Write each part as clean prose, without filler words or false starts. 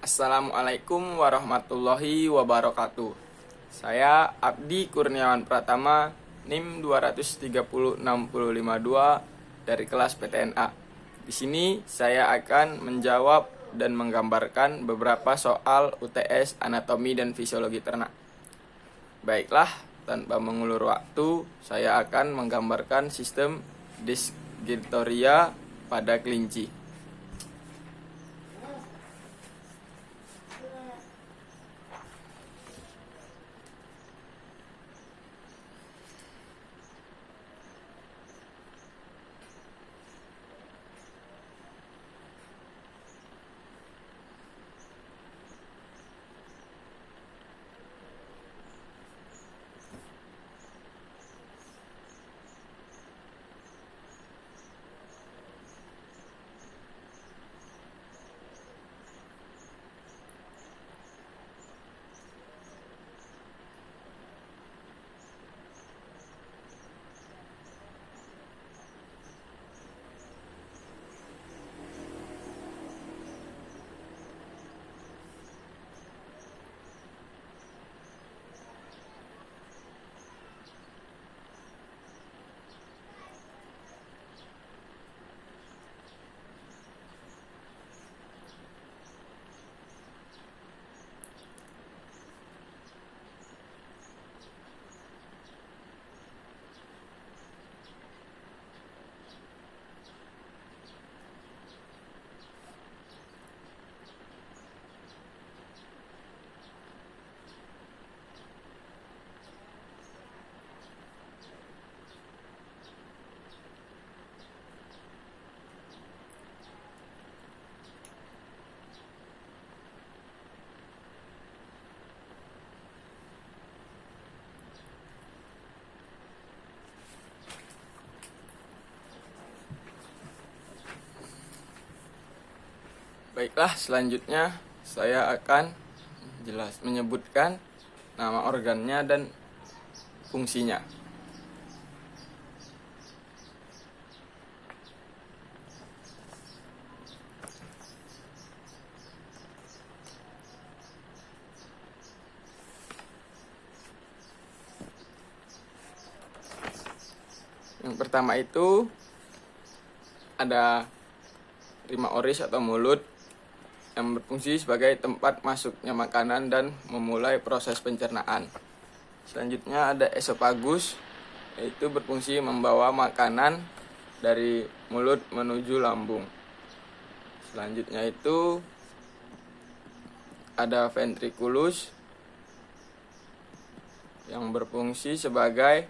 Assalamualaikum warahmatullahi wabarakatuh. Saya Abdi Kurniawan Pratama, NIM 2306052 dari kelas PTNA. Di sini saya akan menjawab dan menggambarkan beberapa soal UTS anatomi dan fisiologi ternak. Baiklah, tanpa mengulur waktu, saya akan menggambarkan sistem Dysgenitoria pada kelinci. Baiklah, selanjutnya saya akan menyebutkan nama organnya dan fungsinya. Yang pertama itu ada rima oris atau mulut yang berfungsi sebagai tempat masuknya makanan dan memulai proses pencernaan. Selanjutnya ada esofagus, yaitu berfungsi membawa makanan dari mulut menuju lambung. Selanjutnya itu ada ventriculus yang berfungsi sebagai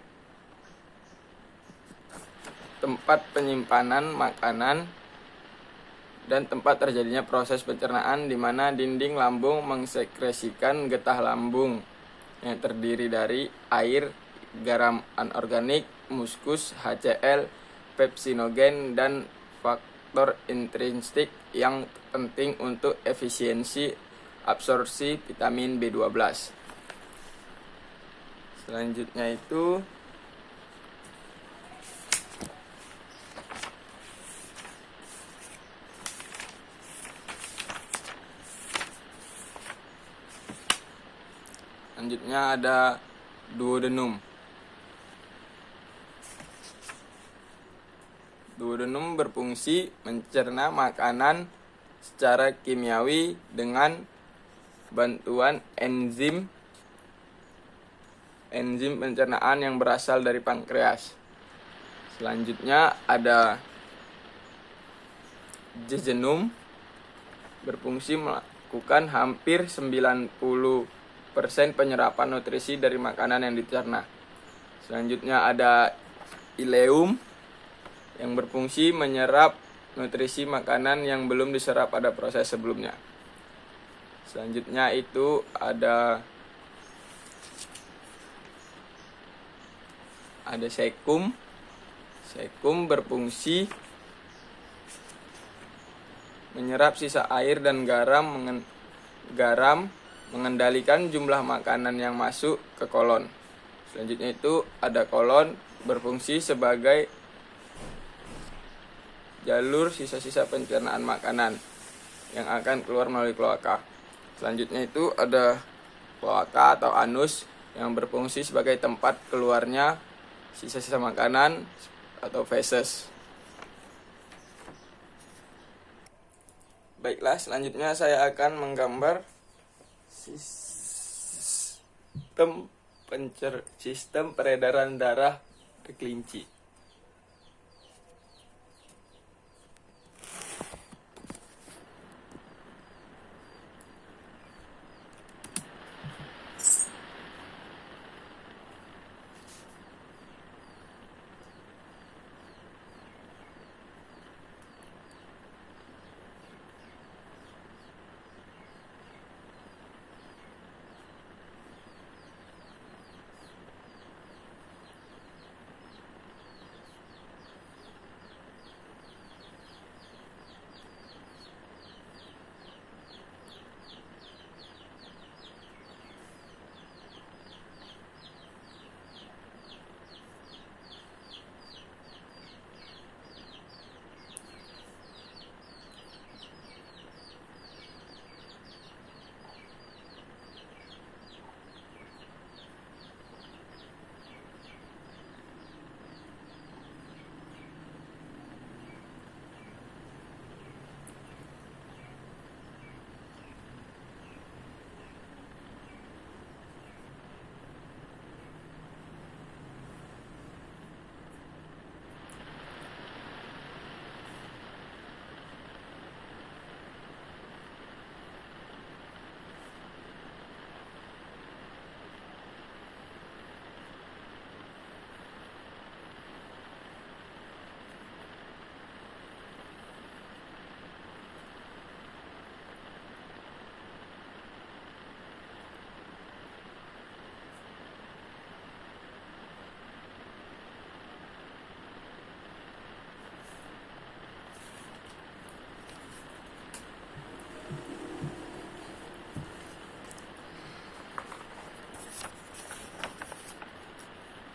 tempat penyimpanan makanan dan tempat terjadinya proses pencernaan, di mana dinding lambung mengsekresikan getah lambung yang terdiri dari air, garam anorganik, muskus, HCl, pepsinogen, dan faktor intrinsik yang penting untuk efisiensi absorpsi vitamin B12. Selanjutnya itu ada duodenum. Duodenum berfungsi mencerna makanan secara kimiawi dengan bantuan enzim pencernaan yang berasal dari pankreas. Selanjutnya ada jejunum, berfungsi melakukan hampir 90% penyerapan nutrisi dari makanan yang dicerna. Selanjutnya ada ileum yang berfungsi menyerap nutrisi makanan yang belum diserap pada proses sebelumnya. Selanjutnya itu ada sekum. Sekum berfungsi menyerap sisa air dan garam mengendalikan jumlah makanan yang masuk ke kolon. Selanjutnya itu ada kolon, berfungsi sebagai jalur sisa-sisa pencernaan makanan yang akan keluar melalui kloaka. Selanjutnya itu ada kloaka atau anus yang berfungsi sebagai tempat keluarnya sisa-sisa makanan atau feses. Baiklah, selanjutnya saya akan menggambar sistem peredaran darah ke kelinci.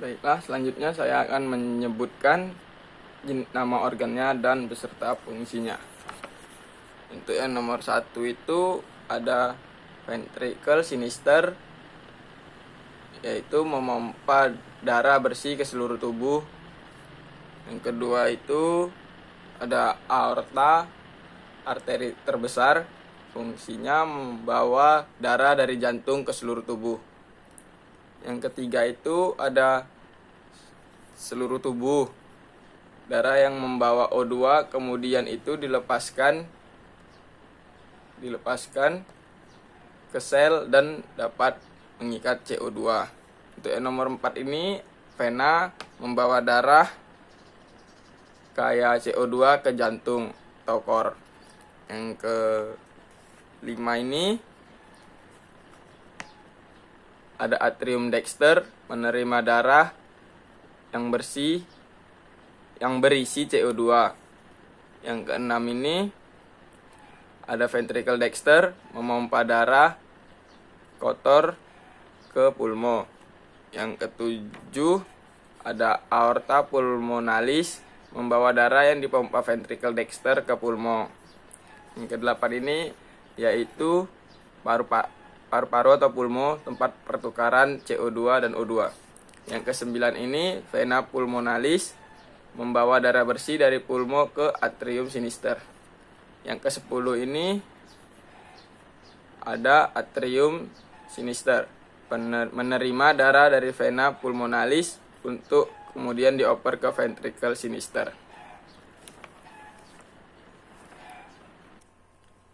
Baiklah, selanjutnya saya akan menyebutkan nama organnya dan beserta fungsinya. Untuk yang nomor 1 itu ada ventricle sinister, yaitu memompa darah bersih ke seluruh tubuh. Yang kedua itu ada aorta, arteri terbesar, fungsinya membawa darah dari jantung ke seluruh tubuh. Yang ketiga itu ada seluruh tubuh, darah yang membawa O2 kemudian itu dilepaskan ke sel dan dapat mengikat CO2. Untuk yang nomor 4 ini vena membawa darah kaya CO2 ke jantung atau kor. Yang ke-5 ini ada atrium dexter menerima darah yang berisi CO2. Yang ke-6 ini ada ventricle dexter memompa darah kotor ke pulmo. Yang ke-7 ada aorta pulmonalis membawa darah yang dipompa ventricle dexter ke pulmo. Yang ke-8 ini yaitu paru-paru atau pulmo, tempat pertukaran CO2 dan O2. Yang ke-9 ini vena pulmonalis membawa darah bersih dari pulmo ke atrium sinister. Yang ke-10 ini ada atrium sinister menerima darah dari vena pulmonalis untuk kemudian dioper ke ventricle sinister.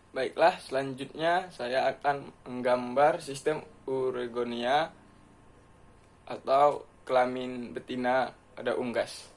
Baiklah, selanjutnya saya akan menggambar sistem uregonia atau kelamin betina pada unggas.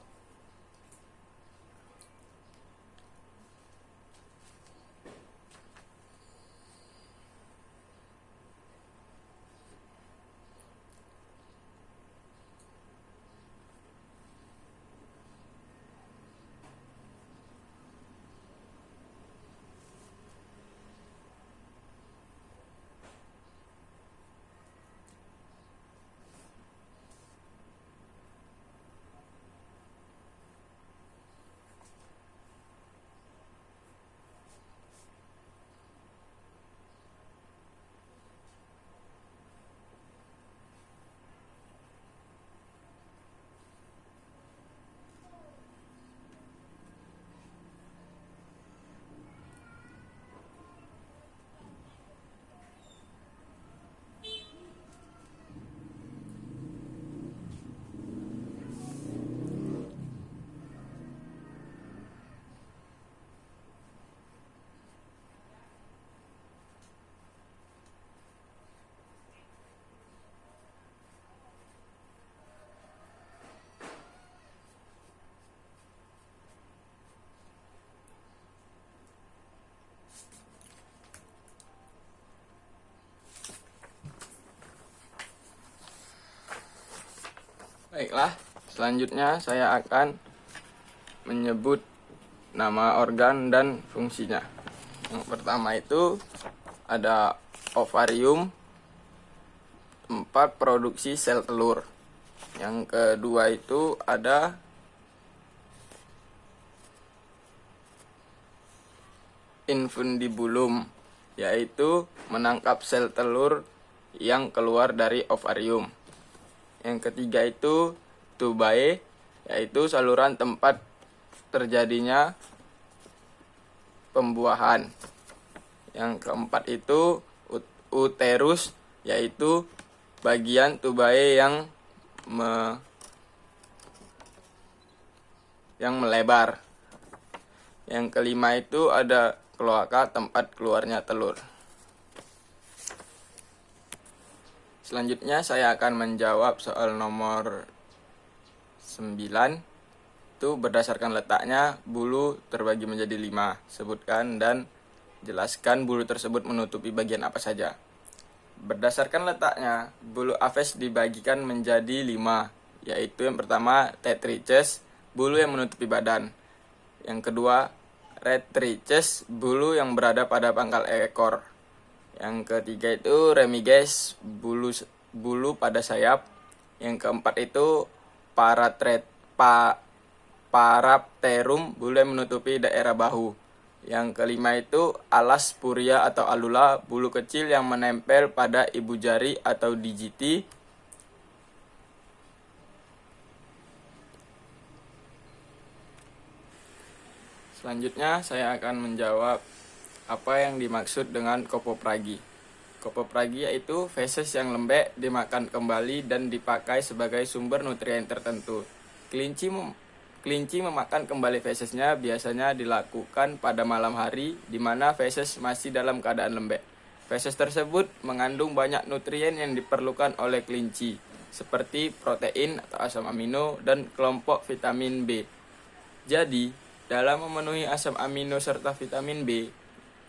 Baiklah, selanjutnya saya akan menyebut nama organ dan fungsinya. Yang pertama itu ada ovarium, tempat produksi sel telur. Yang kedua itu ada infundibulum, yaitu menangkap sel telur yang keluar dari ovarium. Yang ketiga itu tubae, yaitu saluran tempat terjadinya pembuahan. Yang keempat itu uterus, yaitu bagian tubae yang melebar. Yang kelima itu ada kloaka, tempat keluarnya telur. Selanjutnya saya akan menjawab soal nomor 9. Itu berdasarkan letaknya, bulu terbagi menjadi 5. Sebutkan dan jelaskan bulu tersebut menutupi bagian apa saja. Berdasarkan letaknya, bulu aves dibagikan menjadi 5, yaitu yang pertama tetrices, bulu yang menutupi badan. Yang kedua rectrices, bulu yang berada pada pangkal ekor. Yang ketiga itu remiges, bulu pada sayap. Yang keempat itu parapterum, bulu yang menutupi daerah bahu. Yang kelima itu alas puria atau alula, bulu kecil yang menempel pada ibu jari atau digiti. Selanjutnya saya akan menjawab apa yang dimaksud dengan kopopragi. Kopopragi yaitu feses yang lembek dimakan kembali dan dipakai sebagai sumber nutrien tertentu. Kelinci memakan kembali fesesnya biasanya dilakukan pada malam hari di mana feses masih dalam keadaan lembek. Feses tersebut mengandung banyak nutrien yang diperlukan oleh kelinci, seperti protein atau asam amino dan kelompok vitamin B. Jadi, dalam memenuhi asam amino serta vitamin B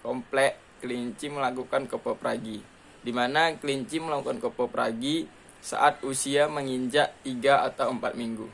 kompleks, kelinci melakukan kopopragi, di mana kelinci melakukan kopopragi saat usia menginjak 3 atau 4 minggu.